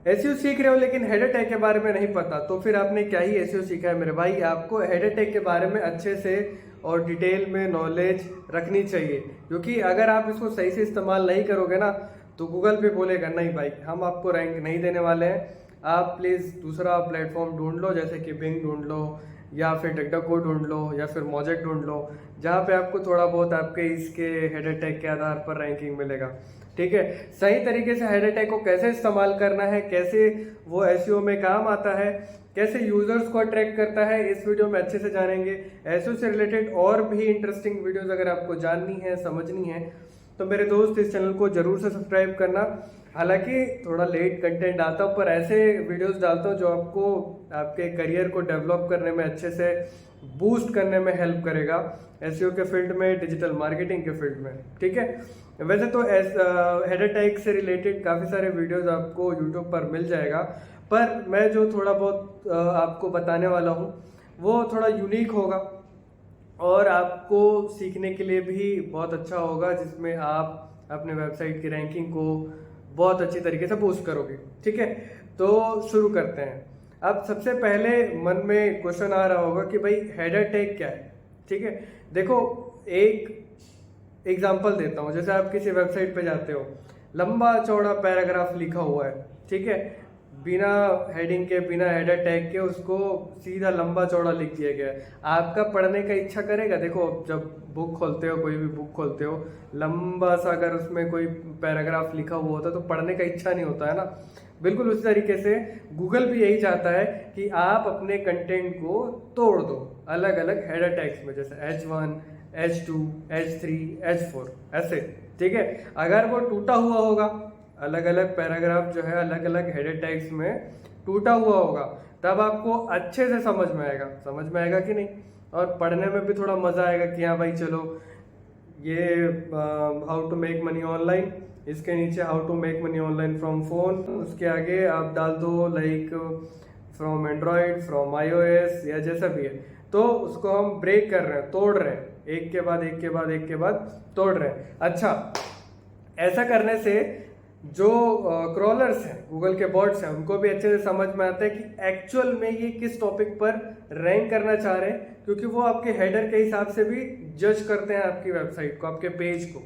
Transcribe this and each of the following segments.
SEO सीख रहे हो लेकिन हेडर टैग के बारे में नहीं पता, तो फिर आपने क्या ही एसईओ सीखा है मेरे भाई। आपको हेडर टैग के बारे में अच्छे से और डिटेल में नॉलेज रखनी चाहिए, क्योंकि अगर आप इसको सही से इस्तेमाल नहीं करोगे ना तो गूगल पे बोलेगा नहीं भाई हम आपको रैंक नहीं देने वाले हैं, आप प्लीज़ दूसरा प्लेटफॉर्म ढूंढ लो, जैसे कि बिंग ढूंढ लो या फिर डकडको ढूंढ लो या फिर मोजेक ढूंढ लो, जहाँ पे आपको थोड़ा बहुत आपके इसके हेडर टैग के आधार पर रैंकिंग मिलेगा। ठीक है, सही तरीके से हेडर टैग को कैसे इस्तेमाल करना है, कैसे वो एसईओ में काम आता है, कैसे यूजर्स को अट्रैक्ट करता है, इस वीडियो में अच्छे से जानेंगे। एसईओ से रिलेटेड और भी इंटरेस्टिंग वीडियोस अगर आपको जाननी है, समझनी है, तो मेरे दोस्त इस चैनल को जरूर से सब्सक्राइब करना। हालांकि थोड़ा लेट कंटेंट आता हूँ पर ऐसे वीडियोस डालता हूँ जो आपको आपके करियर को डेवलप करने में, अच्छे से बूस्ट करने में हेल्प करेगा, एसईओ के फील्ड में, डिजिटल मार्केटिंग के फील्ड में। ठीक है, वैसे तो हेडर टैग से रिलेटेड काफ़ी सारे वीडियोस आपको यूट्यूब पर मिल जाएगा, पर मैं जो थोड़ा बहुत आपको बताने वाला हूँ वो थोड़ा यूनिक होगा और आपको सीखने के लिए भी बहुत अच्छा होगा, जिसमें आप अपने वेबसाइट की रैंकिंग को बहुत अच्छी तरीके से बूस्ट करोगे। ठीक है, तो शुरू करते हैं। अब सबसे पहले मन में क्वेश्चन आ रहा होगा कि भाई हेडर टैग क्या है। ठीक है, देखो एक एग्जाम्पल देता हूँ। जैसे आप किसी वेबसाइट पे जाते हो, लंबा चौड़ा पैराग्राफ लिखा हुआ है, ठीक है, बिना हेडिंग के, बिना हेडर टैग के उसको सीधा लंबा चौड़ा लिख दिया गया है। आपका पढ़ने का इच्छा करेगा? देखो जब बुक खोलते हो, कोई भी बुक खोलते हो, लंबा सा अगर उसमें कोई पैराग्राफ लिखा हुआ होता है तो पढ़ने का इच्छा नहीं होता है ना। बिल्कुल उसी तरीके से गूगल भी यही चाहता है कि आप अपने कंटेंट को तोड़ दो अलग अलग हेडर टैग्स में, जैसे H1, H2, H3, H4 ऐसे। ठीक है, अगर वो टूटा हुआ होगा, अलग अलग पैराग्राफ जो है अलग अलग हेडर टैग्स में टूटा हुआ होगा, तब आपको अच्छे से समझ में आएगा कि नहीं, और पढ़ने में भी थोड़ा मजा आएगा कि हाँ भाई चलो ये how to make money online, इसके नीचे how to make money online from phone, उसके आगे आप डाल दो like from Android, from iOS या जैसा भी है, तो उसको हम ब्रेक कर रहे हैं, तोड़ रहे हैं, एक के बाद एक के बाद एक के बाद तोड़ रहे हैं। अच्छा, ऐसा करने से जो क्रॉलर्स हैं, गूगल के बॉट्स हैं, उनको भी अच्छे से समझ में आता है कि एक्चुअल में ये किस टॉपिक पर रैंक करना चाह रहे हैं, क्योंकि वो आपके हेडर के हिसाब से भी जज करते हैं आपकी वेबसाइट को, आपके पेज को,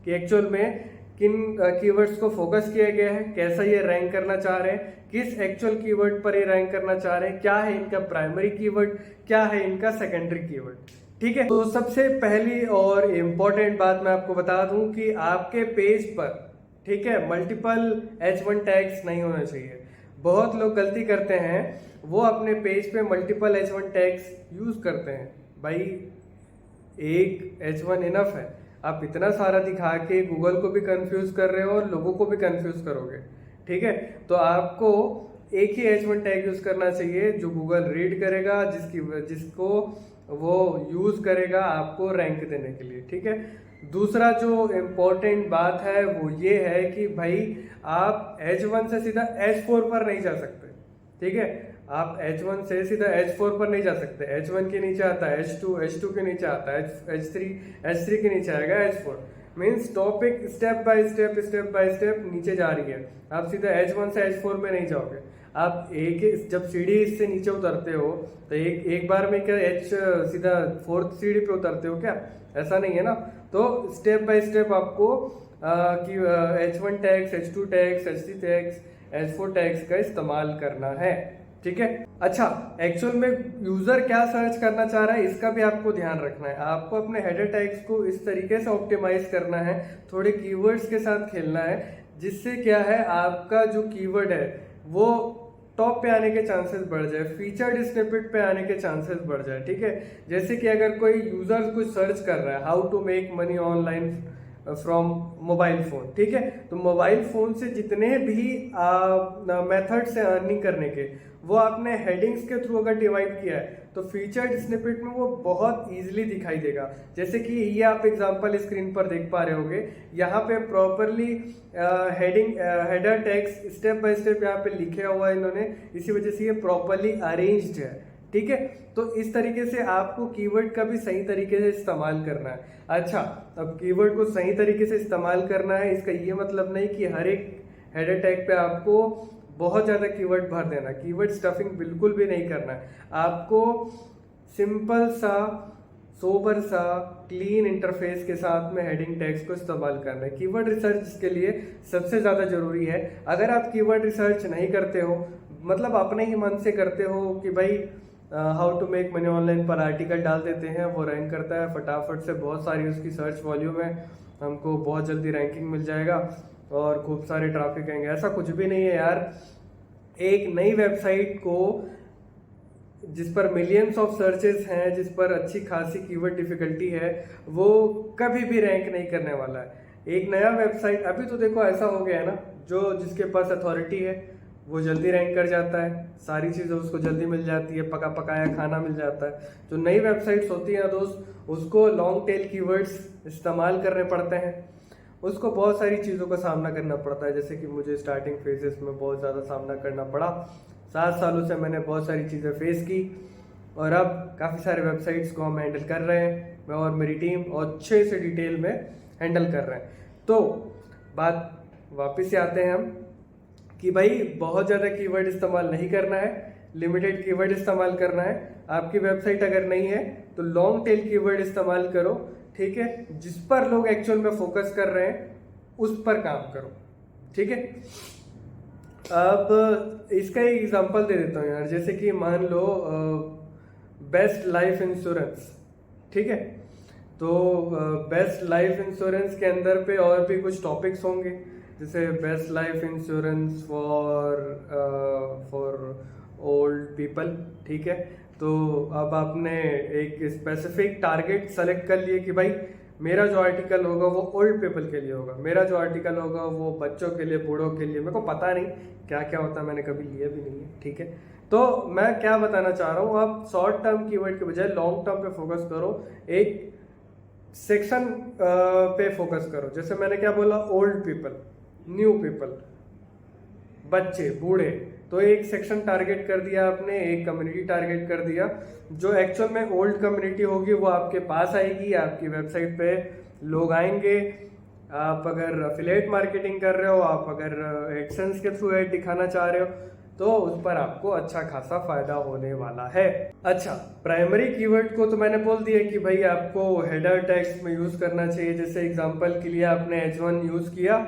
कि एक्चुअल में किन कीवर्ड्स को फोकस किया गया है, कैसा ये रैंक करना चाह रहे हैं, किस एक्चुअल कीवर्ड पर ये रैंक करना चाह रहे हैं, क्या है इनका प्राइमरी कीवर्ड, क्या है इनका सेकेंडरी कीवर्ड। ठीक है, तो सबसे पहली और इम्पोर्टेंट बात मैं आपको बता दूं कि आपके पेज पर, ठीक है, मल्टीपल H1 टैग्स नहीं होना चाहिए। बहुत लोग गलती करते हैं, वो अपने पेज पे मल्टीपल H1 टैग्स यूज करते हैं। भाई एक H1 इनफ है, आप इतना सारा दिखा के गूगल को भी कंफ्यूज कर रहे हो और लोगों को भी कंफ्यूज करोगे। ठीक है, तो आपको एक ही H1 टैग यूज करना चाहिए जो गूगल रीड करेगा, जिसको वो यूज करेगा आपको रैंक देने के लिए। ठीक है, दूसरा जो इम्पोर्टेंट बात है वो ये है कि भाई आप H1 से सीधा H4 पर नहीं जा सकते। ठीक है, आप H1 से सीधा H4 पर नहीं जा सकते। H1 के नीचे आता है H2, H2 के नीचे आता है H3 के नीचे आएगा H4। Means topic step by step नीचे जा रही है, आप सीधा H1 से H4 में नहीं जाओगे। आप जब सीढ़ी से नीचे उतरते हो तो एक बार में क्या सीधा फोर्थ सीढ़ी पे उतरते हो क्या? ऐसा नहीं है ना। तो स्टेप बाय स्टेप आपको कि H1 tags, H2 tags, H3 tags, H4 tags का इस्तेमाल करना है। ठीक है, अच्छा, एक्चुअल में यूजर क्या सर्च करना चाह रहा है इसका भी आपको ध्यान रखना है। आपको अपने हेडर टैग्स को इस तरीके से ऑप्टिमाइज करना है, थोड़े कीवर्ड्स के साथ खेलना है, जिससे क्या है आपका जो कीवर्ड है वो टॉप पे आने के चांसेस बढ़ जाए, फीचर्ड स्निपेट पे आने के चांसेस बढ़ जाए। ठीक है, जैसे कि अगर कोई यूजर कुछ सर्च कर रहा है, how to make money online from mobile phone, ठीक है, तो मोबाइल फोन से जितने भी मेथड से अर्निंग करने के वो आपने हेडिंग्स के थ्रू अगर डिवाइड किया है तो फीचर्ड स्निपेट में वो बहुत इजीली दिखाई देगा। जैसे कि ये आप एग्जांपल स्क्रीन पर देख पा रहे होंगे, यहाँ पे properly header tags step by step यहाँ पे लिखे हुआ है इन्होंने, इसी वजह से ये प्रॉपरली अरेंज्ड है। ठीक है, तो इस तरीके से आपको कीवर्ड का भी सही तरीके से इस्तेमाल करना है। अच्छा, अब कीवर्ड को सही तरीके से इस्तेमाल करना है, इसका ये मतलब नहीं कि हर एक हेडर टैग पे आपको बहुत ज़्यादा कीवर्ड भर देना, कीवर्ड स्टफिंग बिल्कुल भी नहीं करना है। आपको सिंपल सा, सोबर सा, क्लीन इंटरफेस के साथ में हेडिंग टैग्स को इस्तेमाल करना है। कीवर्ड रिसर्च के लिए सबसे ज़्यादा ज़रूरी है। अगर आप कीवर्ड रिसर्च नहीं करते हो, मतलब अपने ही मन से करते हो कि भाई how to make money online पर आर्टिकल डाल देते हैं, वो रैंक करता है फटाफट से, बहुत सारी उसकी सर्च वॉल्यूम है, हमको बहुत जल्दी रैंकिंग मिल जाएगा और खूब सारे ट्रैफिक आएंगे, ऐसा कुछ भी नहीं है यार। एक नई वेबसाइट को जिस पर मिलियंस ऑफ सर्चेस हैं, जिस पर अच्छी खासी कीवर्ड डिफिकल्टी है, वो कभी भी रैंक नहीं करने वाला है। एक नया वेबसाइट, अभी तो देखो ऐसा हो गया है ना, जो जिसके पास अथॉरिटी है वो जल्दी रैंक कर जाता है, सारी चीज़ें उसको जल्दी मिल जाती है, पका पकाया खाना मिल जाता है। जो नई वेबसाइट्स होती हैं दोस्त, उसको लॉन्ग टेल कीवर्ड्स इस्तेमाल करने पड़ते हैं, उसको बहुत सारी चीज़ों का सामना करना पड़ता है, जैसे कि मुझे स्टार्टिंग फेजेस में बहुत ज़्यादा सामना करना पड़ा। 7 सालों से मैंने बहुत सारी चीज़ें फेस की और अब काफ़ी सारे वेबसाइट्स को हम हैंडल कर रहे हैं, मैं और मेरी टीम, और अच्छे से डिटेल में हैंडल कर रहे हैं। तो बात वापस से आते हैं हम कि भाई बहुत ज़्यादा कीवर्ड इस्तेमाल नहीं करना है, लिमिटेड कीवर्ड इस्तेमाल करना है। आपकी वेबसाइट अगर नहीं है तो लॉन्ग टेल कीवर्ड इस्तेमाल करो, ठीक है, जिस पर लोग एक्चुअल में फोकस कर रहे हैं उस पर काम करो, ठीक है। अब इसका एक एग्जांपल दे देता हूँ यार, जैसे कि मान लो बेस्ट लाइफ इंश्योरेंस, ठीक है, तो बेस्ट लाइफ इंश्योरेंस के अंदर पे और भी कुछ टॉपिक्स होंगे, जैसे best life insurance for old people, ठीक है। तो अब आपने एक स्पेसिफिक टारगेट सेलेक्ट कर लिए कि भाई मेरा जो आर्टिकल होगा वो ओल्ड पीपल के लिए होगा, मेरा जो आर्टिकल होगा वो बच्चों के लिए, बूढ़ों के लिए, मेरे को पता नहीं क्या क्या होता है, मैंने कभी लिया भी नहीं है, ठीक है। तो मैं क्या बताना चाह रहा हूँ, आप शॉर्ट टर्म कीवर्ड के बजाय लॉन्ग टर्म पे फोकस करो, एक सेक्शन पे फोकस करो। जैसे मैंने क्या बोला, ओल्ड पीपल, न्यू पीपल, बच्चे, बूढ़े, तो एक सेक्शन टारगेट कर दिया आपने, एक कम्युनिटी टारगेट कर दिया। जो एक्चुअल में ओल्ड कम्युनिटी होगी वो आपके पास आएगी, आपकी वेबसाइट पे लोग आएंगे। आप अगर अफिलिएट मार्केटिंग कर रहे हो, आप अगर एडसेंस के थ्रू ऐड दिखाना चाह रहे हो, तो उस पर आपको अच्छा खासा फायदा होने वाला है। अच्छा, प्राइमरी कीवर्ड को तो मैंने बोल दिया कि भाई आपको हेडर टेक्स्ट में यूज करना चाहिए। जैसे एग्जांपल के लिए आपने H1 यूज किया,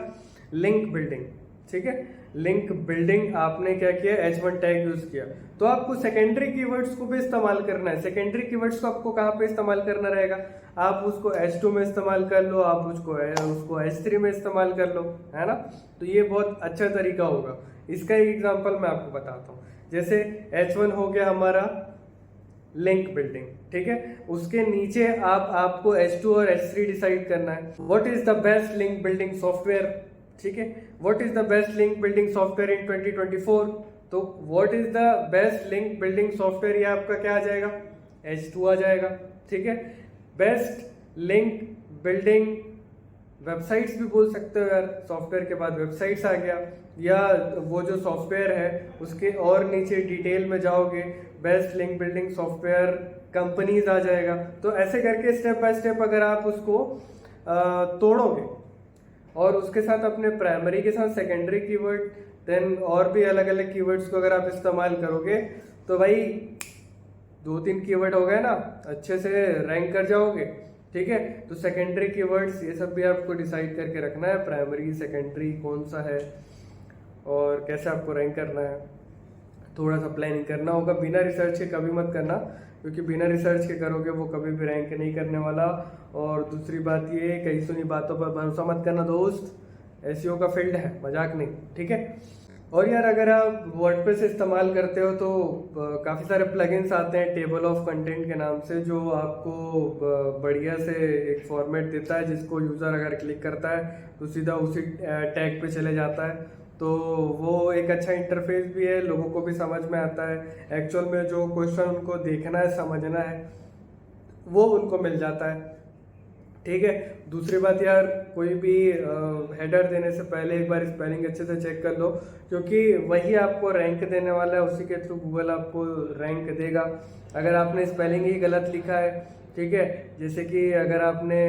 लिंक बिल्डिंग, ठीक है, लिंक बिल्डिंग आपने क्या किया, H1 टैग यूज किया। तो आपको सेकेंडरी कीवर्ड्स को भी इस्तेमाल करना है। सेकेंडरी कीवर्ड्स को आपको कहाँ पे इस्तेमाल करना रहेगा, आप उसको H2 में इस्तेमाल कर लो, आप उसको H3 में इस्तेमाल कर लो, है ना। तो ये बहुत अच्छा तरीका होगा। इसका एक एग्जांपल मैं आपको बताता हूँ। जैसे H1 हो गया हमारा लिंक बिल्डिंग, ठीक है, उसके नीचे आपको H2 और H3 डिसाइड करना है। What is the best link building software, ठीक है, what is the best link building software in 2024। तो what is the best link building software, ये आपका क्या आ जाएगा, H2 आ जाएगा, ठीक है। बेस्ट लिंक बिल्डिंग वेबसाइट्स भी बोल सकते हो यार, सॉफ्टवेयर के बाद वेबसाइट्स आ गया, या वो जो सॉफ्टवेयर है उसके और नीचे डिटेल में जाओगे, best link building software companies आ जाएगा। तो ऐसे करके स्टेप बाय स्टेप अगर आप उसको तोड़ोगे और उसके साथ अपने प्राइमरी के साथ सेकेंडरी कीवर्ड, देन और भी अलग अलग कीवर्ड्स को अगर आप इस्तेमाल करोगे, तो भाई 2-3 कीवर्ड हो गए ना, अच्छे से रैंक कर जाओगे, ठीक है। तो सेकेंडरी कीवर्ड्स ये सब भी आपको डिसाइड करके रखना है, प्राइमरी सेकेंडरी कौन सा है और कैसे आपको रैंक करना है, थोड़ा सा प्लानिंग करना होगा। बिना रिसर्च के कभी मत करना, क्योंकि बिना रिसर्च के करोगे वो कभी भी रैंक नहीं करने वाला। और दूसरी बात ये, कहीं सुनी बातों पर भरोसा मत करना दोस्त, एसईओ का फील्ड है, मजाक नहीं, ठीक है। और यार अगर आप वर्डप्रेस इस्तेमाल करते हो तो काफ़ी सारे प्लगइन्स आते हैं टेबल ऑफ कंटेंट के नाम से, जो आपको बढ़िया से एक फॉर्मेट देता है, जिसको यूज़र अगर क्लिक करता है तो सीधा उसी टैग पे चले जाता है। तो वो एक अच्छा इंटरफेस भी है, लोगों को भी समझ में आता है, एक्चुअल में जो क्वेश्चन उनको देखना है, समझना है, वो उनको मिल जाता है, ठीक है। दूसरी बात यार, कोई भी हेडर देने से पहले एक बार स्पेलिंग अच्छे से चेक कर लो, क्योंकि वही आपको रैंक देने वाला है, उसी के थ्रू गूगल आपको रैंक देगा। अगर आपने स्पेलिंग ही गलत लिखा है, ठीक है, जैसे कि अगर आपने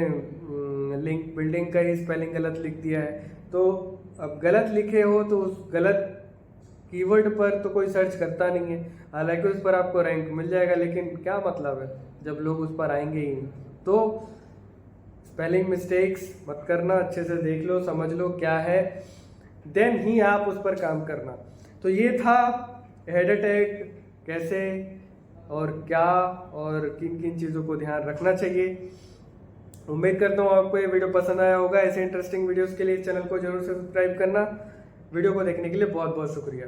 लिंक बिल्डिंग का ही स्पेलिंग गलत लिख दिया है, तो अब गलत लिखे हो तो उस गलत कीवर्ड पर तो कोई सर्च करता नहीं है, हालांकि उस पर आपको रैंक मिल जाएगा, लेकिन क्या मतलब है जब लोग उस पर आएंगे ही नहीं। तो स्पेलिंग मिस्टेक्स मत करना, अच्छे से देख लो, समझ लो क्या है, देन ही आप उस पर काम करना। तो ये था हेडर टैग कैसे और क्या और किन किन चीज़ों को ध्यान रखना चाहिए। उम्मीद करता हूँ आपको ये वीडियो पसंद आया होगा। ऐसे इंटरेस्टिंग वीडियोस के लिए इस चैनल को जरूर सब्सक्राइब करना। वीडियो को देखने के लिए बहुत बहुत शुक्रिया।